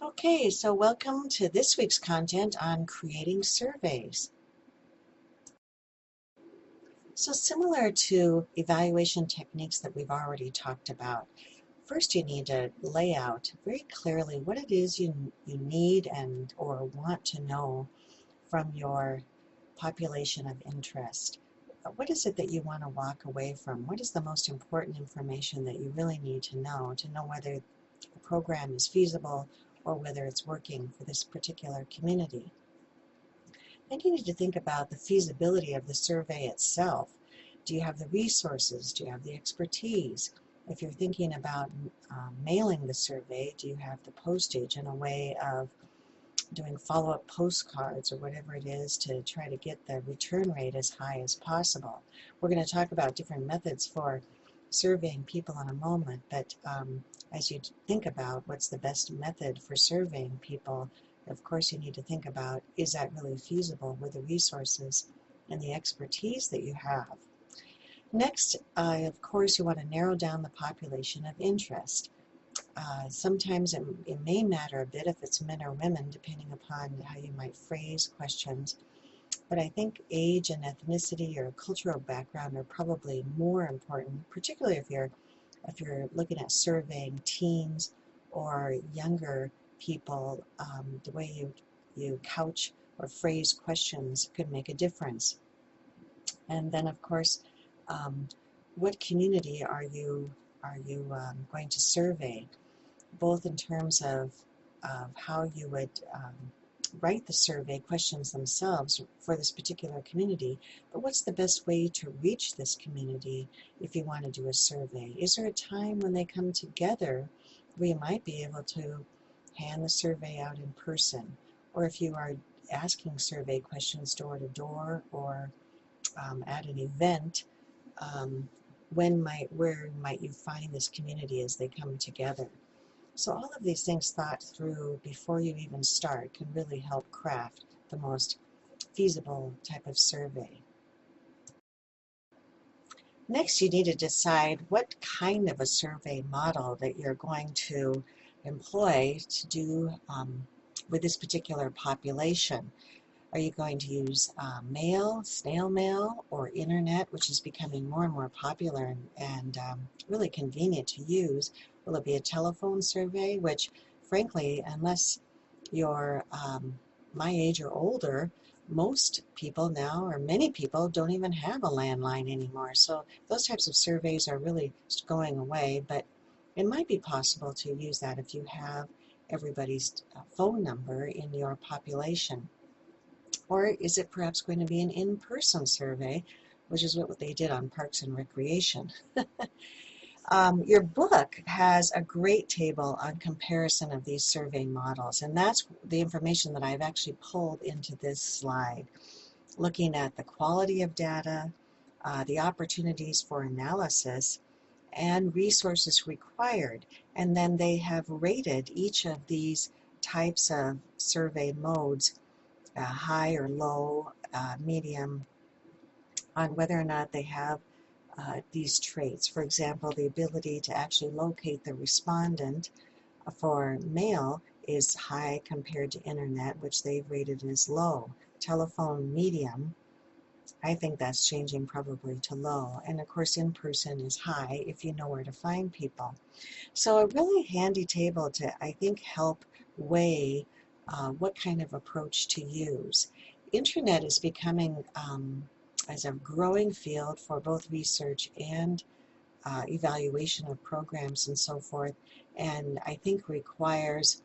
Okay, so welcome to this week's content on creating surveys. So similar to evaluation techniques that we've already talked about, first you need to lay out very clearly what it is you need and or want to know from your population of interest. What is it that you want to walk away from? What is the most important information that you really need to know whether the program is feasible or whether it's working for this particular community? Then you need to think about the feasibility of the survey itself. Do you have the resources? Do you have the expertise? If you're thinking about mailing the survey, do you have the postage and a way of doing follow-up postcards or whatever it is to try to get the return rate as high as possible? We're going to talk about different methods for surveying people in a moment, but as you think about what's the best method for surveying people, of course you need to think about, is that really feasible with the resources and the expertise that you have? Next, of course, you want to narrow down the population of interest. Sometimes it may matter a bit if it's men or women, depending upon how you might phrase questions. But I think age and ethnicity or cultural background are probably more important, particularly if you're looking at surveying teens or younger people. The way you couch or phrase questions could make a difference. And then, of course, what community are you going to survey? Both in terms of how you would write the survey questions themselves for this particular community, but what's the best way to reach this community if you want to do a survey? Is there a time when they come together where you might be able to hand the survey out in person? Or if you are asking survey questions door to door or at an event, where might you find this community as they come together? So all of these things thought through before you even start can really help craft the most feasible type of survey. Next, you need to decide what kind of a survey model that you're going to employ to do with this particular population. Are you going to use mail, snail mail, or internet, which is becoming more and more popular and really convenient to use? Will it be a telephone survey, which frankly, unless you're my age or older, most people now, or many people, don't even have a landline anymore. So those types of surveys are really going away, but it might be possible to use that if you have everybody's phone number in your population. Or is it perhaps going to be an in-person survey, which is what they did on Parks and Recreation? Your book has a great table on comparison of these survey models, and that's the information that I've actually pulled into this slide, looking at the quality of data, the opportunities for analysis, and resources required. And then they have rated each of these types of survey modes, high or low, medium, on whether or not they have these traits. For example, the ability to actually locate the respondent for mail is high compared to internet, which they've rated as low. Telephone, medium. I think that's changing probably to low. And of course, in person is high if you know where to find people. So a really handy table to, I think, help weigh what kind of approach to use. Internet is becoming as a growing field for both research and evaluation of programs and so forth, and I think requires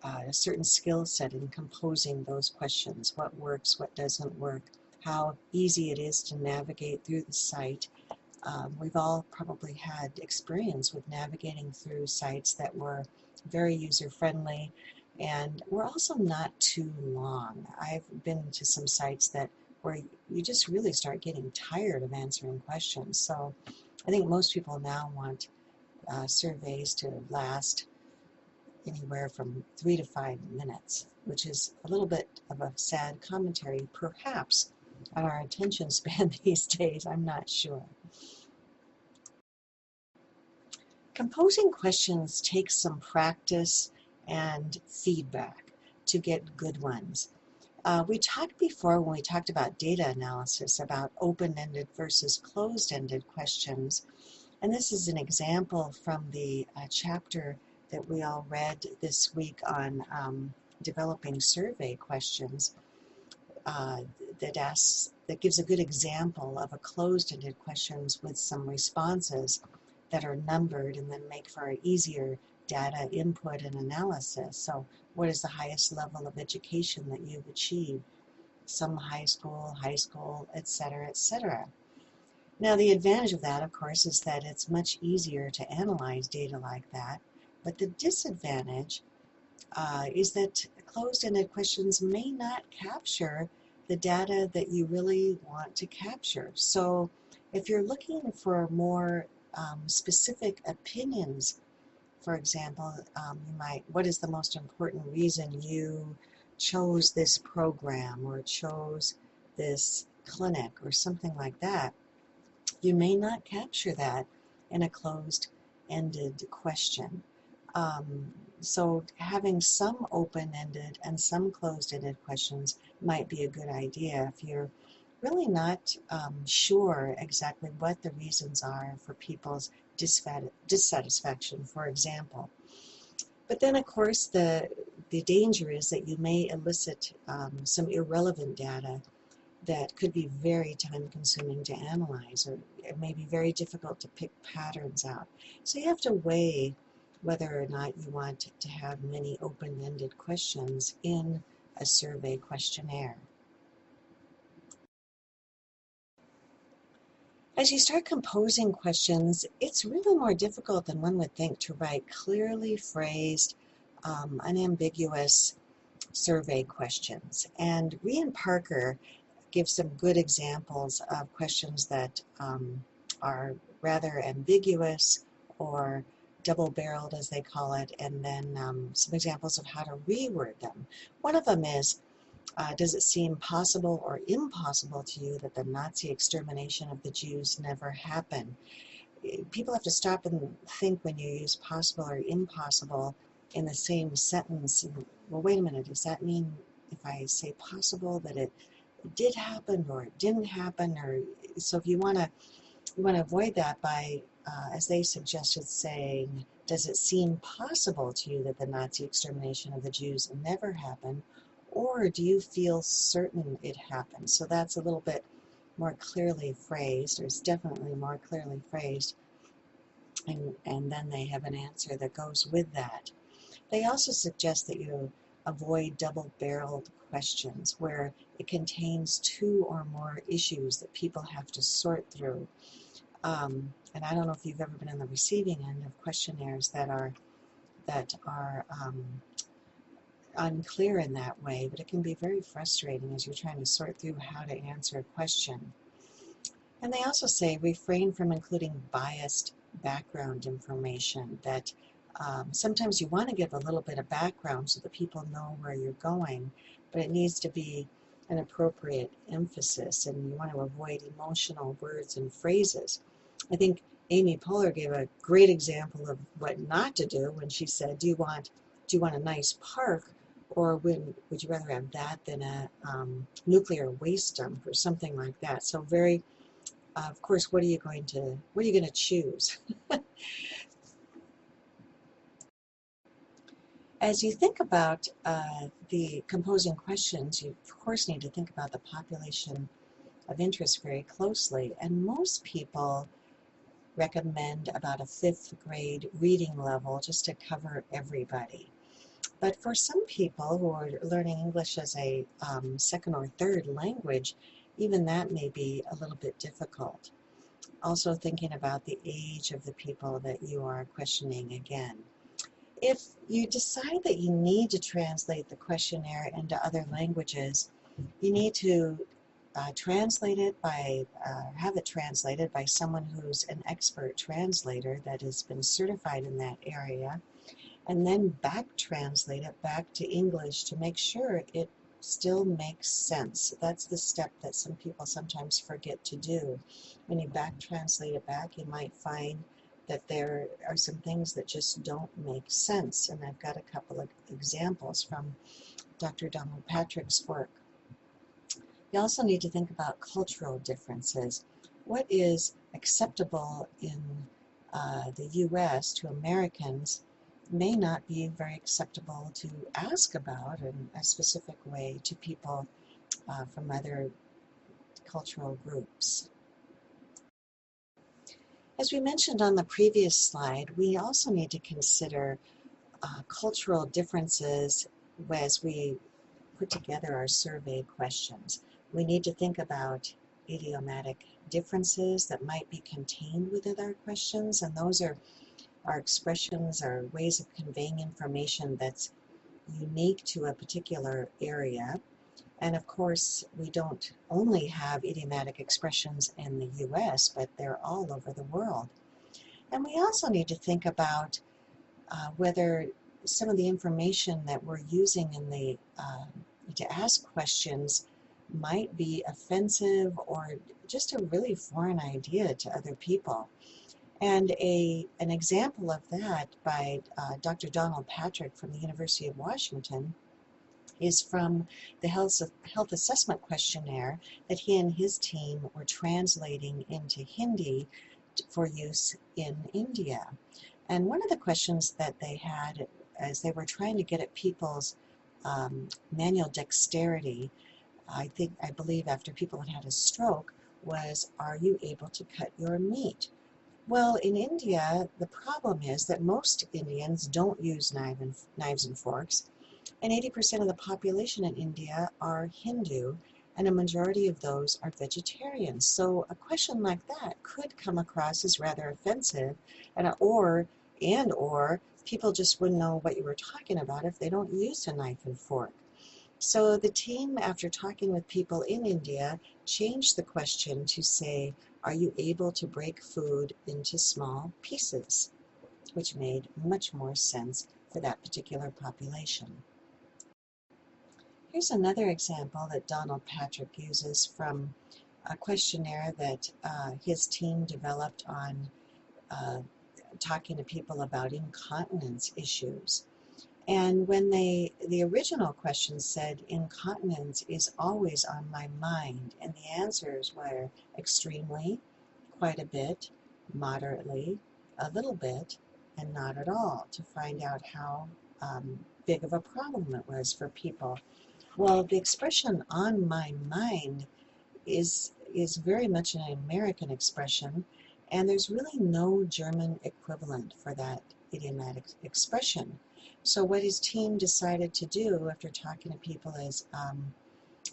a certain skill set in composing those questions. What works, what doesn't work, how easy it is to navigate through the site. We've all probably had experience with navigating through sites that were very user-friendly and were also not too long. I've been to some sites that where you just really start getting tired of answering questions. So I think most people now want surveys to last anywhere from 3 to 5 minutes, which is a little bit of a sad commentary, perhaps, on our attention span these days. I'm not sure. Composing questions takes some practice and feedback to get good ones. We talked before when we talked about data analysis about open-ended versus closed-ended questions. And this is an example from the chapter that we all read this week on developing survey questions that gives a good example of a closed-ended questions with some responses that are numbered and then make for easier data input and analysis. So what is the highest level of education that you've achieved? Some high school, etc., etc. Now the advantage of that, of course, is that it's much easier to analyze data like that, but the disadvantage is that closed-ended questions may not capture the data that you really want to capture. So if you're looking for more specific opinions, for example, what is the most important reason you chose this program or chose this clinic or something like that, you may not capture that in a closed-ended question. So having some open-ended and some closed-ended questions might be a good idea if you're really not sure exactly what the reasons are for people's dissatisfaction, for example. But then, of course, the danger is that you may elicit some irrelevant data that could be very time-consuming to analyze, or it may be very difficult to pick patterns out. So you have to weigh whether or not you want to have many open-ended questions in a survey questionnaire. As you start composing questions, it's really more difficult than one would think to write clearly phrased, unambiguous survey questions. And Rhian Parker gives some good examples of questions that are rather ambiguous or double-barreled, as they call it, and then some examples of how to reword them. One of them is, does it seem possible or impossible to you that the Nazi extermination of the Jews never happened? People have to stop and think when you use possible or impossible in the same sentence. Well, wait a minute, does that mean if I say possible that it did happen or it didn't happen? Or so if you want to avoid that by, as they suggested, saying, does it seem possible to you that the Nazi extermination of the Jews never happened, or do you feel certain it happened? So that's a little bit more clearly phrased, or it's definitely more clearly phrased, and then they have an answer that goes with that. They also suggest that you avoid double-barreled questions where it contains two or more issues that people have to sort through. And I don't know if you've ever been on the receiving end of questionnaires that are unclear in that way, but it can be very frustrating as you're trying to sort through how to answer a question. And they also say refrain from including biased background information, that sometimes you want to give a little bit of background so that people know where you're going, but it needs to be an appropriate emphasis, and you want to avoid emotional words and phrases. I think Amy Poehler gave a great example of what not to do when she said, do you want a nice park, or would you rather have that than a nuclear waste dump or something like that? So very, of course, what are you going to choose? As you think about the composing questions, you of course need to think about the population of interest very closely, and most people recommend about a 5th grade reading level just to cover everybody. But for some people who are learning English as a second or third language, even that may be a little bit difficult. Also thinking about the age of the people that you are questioning again. If you decide that you need to translate the questionnaire into other languages, you need to translate it by, have it translated by someone who's an expert translator that has been certified in that area, and then back translate it back to English to make sure it still makes sense. That's the step that some people sometimes forget to do. When you back translate it back, you might find that there are some things that just don't make sense. And I've got a couple of examples from Dr. Donald Patrick's work. You also need to think about cultural differences. What is acceptable in the U.S. to Americans may not be very acceptable to ask about in a specific way to people from other cultural groups. As we mentioned on the previous slide, we also need to consider cultural differences as we put together our survey questions. We need to think about idiomatic differences that might be contained within our questions, and those are our expressions, our ways of conveying information that's unique to a particular area. And of course, we don't only have idiomatic expressions in the US, but they're all over the world. And we also need to think about whether some of the information that we're using in the to ask questions might be offensive or just a really foreign idea to other people. And an example of that by Dr. Donald Patrick from the University of Washington is from the Health Assessment Questionnaire that he and his team were translating into Hindi for use in India. And one of the questions that they had as they were trying to get at people's manual dexterity, I believe after people had had a stroke, was, are you able to cut your meat? Well, in India, the problem is that most Indians don't use knives and forks, and 80% of the population in India are Hindu, and a majority of those are vegetarians. So a question like that could come across as rather offensive, or people just wouldn't know what you were talking about if they don't use a knife and fork. So the team, after talking with people in India, changed the question to say, are you able to break food into small pieces? Which made much more sense for that particular population. Here's another example that Donald Patrick uses from a questionnaire that his team developed on talking to people about incontinence issues. And when the original question said, incontinence is always on my mind, and the answers were extremely, quite a bit, moderately, a little bit, and not at all, to find out how big of a problem it was for people. Well, the expression on my mind is very much an American expression, and there's really no German equivalent for that idiomatic expression. So what his team decided to do after talking to people is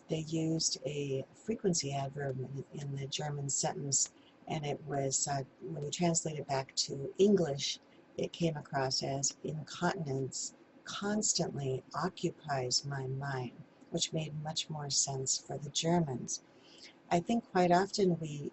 they used a frequency adverb in the German sentence, and it was, when you translate it back to English, it came across as incontinence constantly occupies my mind, which made much more sense for the Germans. I think quite often we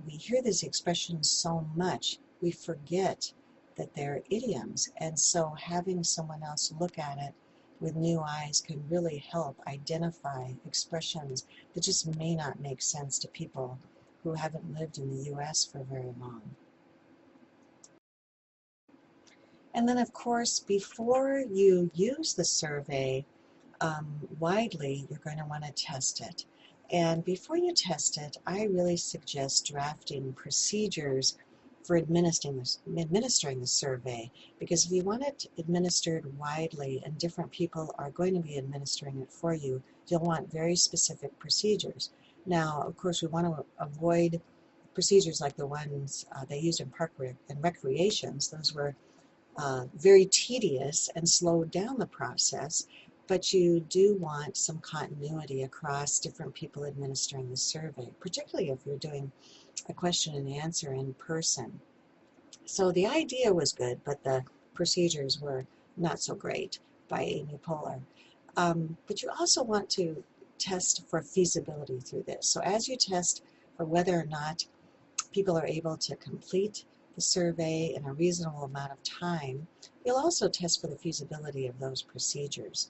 hear this expression so much, we forget that they're idioms, and so having someone else look at it with new eyes can really help identify expressions that just may not make sense to people who haven't lived in the U.S. for very long. And then, of course, before you use the survey widely, you're going to want to test it. And before you test it, I really suggest drafting procedures for administering the survey, because if you want it administered widely and different people are going to be administering it for you, you'll want very specific procedures. Now, of course, we want to avoid procedures like the ones they used in park and recreations. Those were very tedious and slowed down the process, but you do want some continuity across different people administering the survey, particularly if you're doing a question and answer in person. So the idea was good, but the procedures were not so great by Amy Poehler. But you also want to test for feasibility through this. So as you test for whether or not people are able to complete the survey in a reasonable amount of time, you'll also test for the feasibility of those procedures.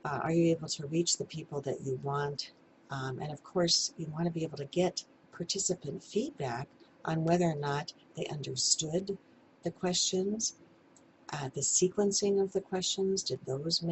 Are you able to reach the people that you want? And of course, you want to be able to get participant feedback on whether or not they understood the questions, the sequencing of the questions, did those